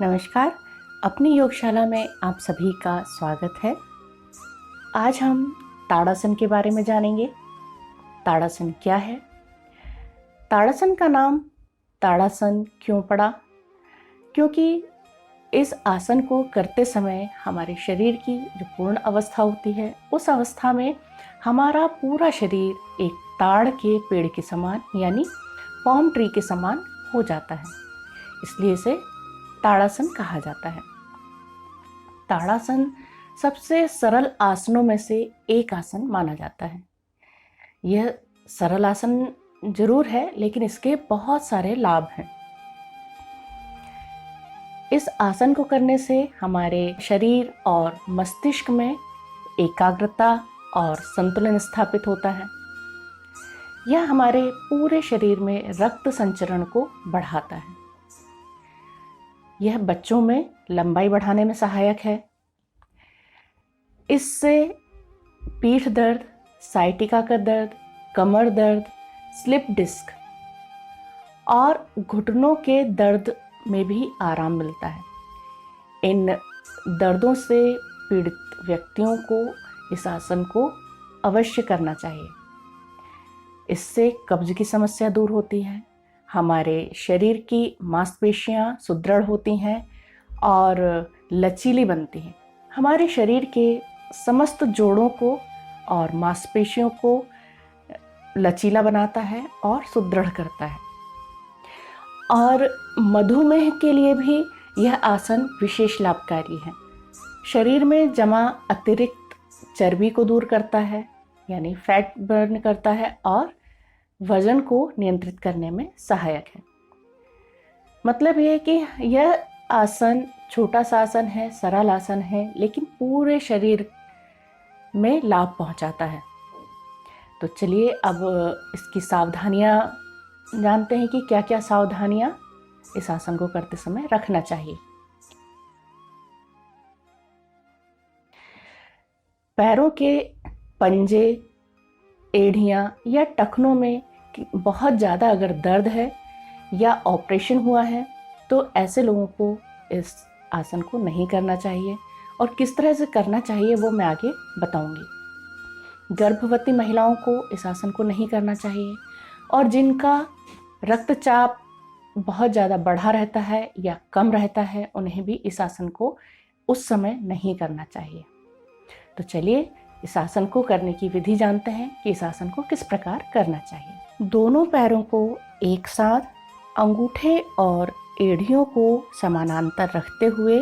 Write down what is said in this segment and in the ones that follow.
नमस्कार। अपनी योगशाला में आप सभी का स्वागत है। आज हम ताड़ासन के बारे में जानेंगे। ताड़ासन क्या है? ताड़ासन का नाम ताड़ासन क्यों पड़ा? क्योंकि इस आसन को करते समय हमारे शरीर की जो पूर्ण अवस्था होती है, उस अवस्था में हमारा पूरा शरीर एक ताड़ के पेड़ के समान यानी पॉम ट्री के समान हो जाता है, इसलिए इसे ताड़ासन कहा जाता है। ताड़ासन सबसे सरल आसनों में से एक आसन माना जाता है। यह सरल आसन जरूर है, लेकिन इसके बहुत सारे लाभ हैं। इस आसन को करने से हमारे शरीर और मस्तिष्क में एकाग्रता और संतुलन स्थापित होता है। यह हमारे पूरे शरीर में रक्त संचरण को बढ़ाता है। यह बच्चों में लंबाई बढ़ाने में सहायक है। इससे पीठ दर्द, साइटिका का दर्द, कमर दर्द, स्लिप डिस्क और घुटनों के दर्द में भी आराम मिलता है। इन दर्दों से पीड़ित व्यक्तियों को इस आसन को अवश्य करना चाहिए। इससे कब्ज की समस्या दूर होती है, हमारे शरीर की मांसपेशियां सुदृढ़ होती हैं और लचीली बनती हैं। हमारे शरीर के समस्त जोड़ों को और मांसपेशियों को लचीला बनाता है और सुदृढ़ करता है। और मधुमेह के लिए भी यह आसन विशेष लाभकारी है। शरीर में जमा अतिरिक्त चर्बी को दूर करता है, यानी फैट बर्न करता है, और वजन को नियंत्रित करने में सहायक है। मतलब ये है कि यह आसन छोटा सा आसन है, सरल आसन है, लेकिन पूरे शरीर में लाभ पहुंचाता है। तो चलिए अब इसकी सावधानियां जानते हैं कि क्या क्या सावधानियां इस आसन को करते समय रखना चाहिए। पैरों के पंजे, एड़ियां या टखनों में बहुत ज़्यादा अगर दर्द है या ऑपरेशन हुआ है तो ऐसे लोगों को इस आसन को नहीं करना चाहिए, और किस तरह से करना चाहिए वो मैं आगे बताऊंगी। गर्भवती महिलाओं को इस आसन को नहीं करना चाहिए, और जिनका रक्तचाप बहुत ज़्यादा बढ़ा रहता है या कम रहता है उन्हें भी इस आसन को उस समय नहीं करना चाहिए। तो चलिए इस आसन को करने की विधि जानते हैं कि इस आसन को किस प्रकार करना चाहिए। दोनों पैरों को एक साथ अंगूठे और एड़ियों को समानांतर रखते हुए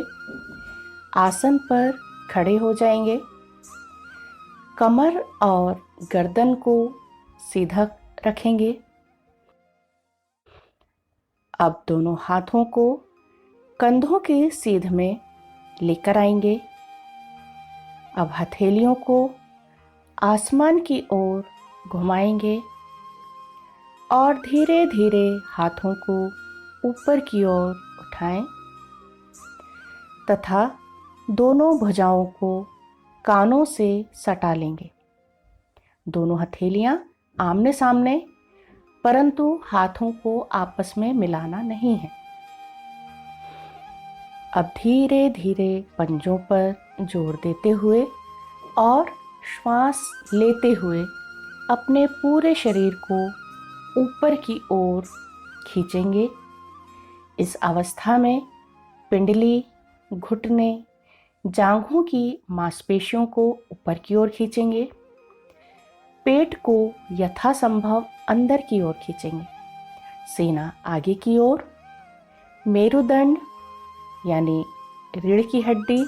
आसन पर खड़े हो जाएंगे। कमर और गर्दन को सीधा रखेंगे। अब दोनों हाथों को कंधों के सीध में लेकर आएंगे। अब हथेलियों को आसमान की ओर घुमाएंगे और धीरे धीरे हाथों को ऊपर की ओर उठाएं तथा दोनों भुजाओं को कानों से सटा लेंगे। दोनों हथेलियां आमने सामने, परंतु हाथों को आपस में मिलाना नहीं है। अब धीरे धीरे पंजों पर जोर देते हुए और श्वास लेते हुए अपने पूरे शरीर को ऊपर की ओर खींचेंगे। इस अवस्था में पिंडली, घुटने, जांघों की मांसपेशियों को ऊपर की ओर खींचेंगे। पेट को यथासंभव अंदर की ओर खींचेंगे। सीना आगे की ओर, मेरुदंड यानी रीढ़ की हड्डी,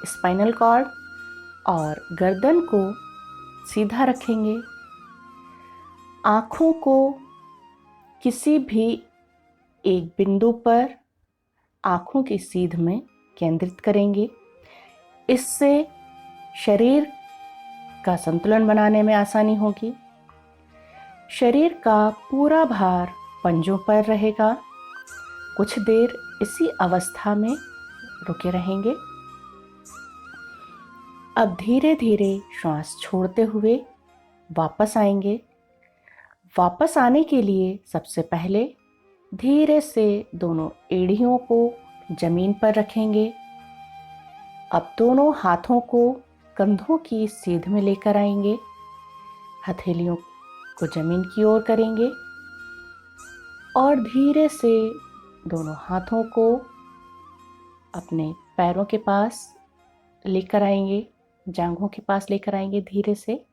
स्पाइनल कॉर्ड और गर्दन को सीधा रखेंगे। आँखों को किसी भी एक बिंदु पर आँखों की सीध में केंद्रित करेंगे। इससे शरीर का संतुलन बनाने में आसानी होगी। शरीर का पूरा भार पंजों पर रहेगा। कुछ देर इसी अवस्था में रुके रहेंगे। अब धीरे धीरे श्वास छोड़ते हुए वापस आएंगे। वापस आने के लिए सबसे पहले धीरे से दोनों एड़ियों को जमीन पर रखेंगे। अब दोनों हाथों को कंधों की सीध में लेकर आएंगे। हथेलियों को जमीन की ओर करेंगे और धीरे से दोनों हाथों को अपने पैरों के पास लेकर आएंगे, जांघों के पास लेकर आएंगे धीरे से।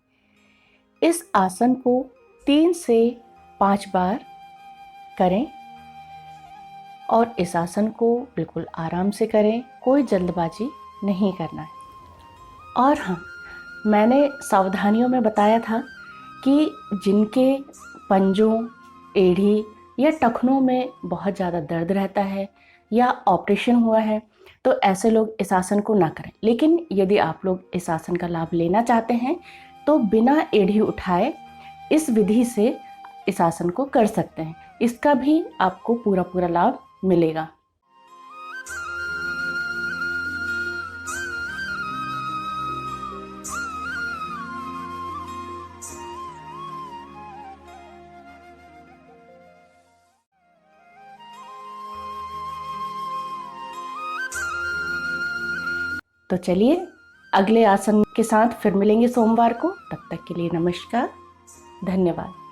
इस आसन को 3 से 5 बार करें और इस आसन को बिल्कुल आराम से करें, कोई जल्दबाजी नहीं करना है। और हाँ, मैंने सावधानियों में बताया था कि जिनके पंजों, एड़ी या टखनों में बहुत ज़्यादा दर्द रहता है या ऑपरेशन हुआ है, तो ऐसे लोग इस आसन को ना करें। लेकिन यदि आप लोग इस आसन का लाभ लेना चाहते हैं तो बिना एड़ी उठाए इस विधि से इस आसन को कर सकते हैं। इसका भी आपको पूरा पूरा लाभ मिलेगा। तो चलिए अगले आसन के साथ फिर मिलेंगे सोमवार को। तब तक के लिए नमस्कार, धन्यवाद।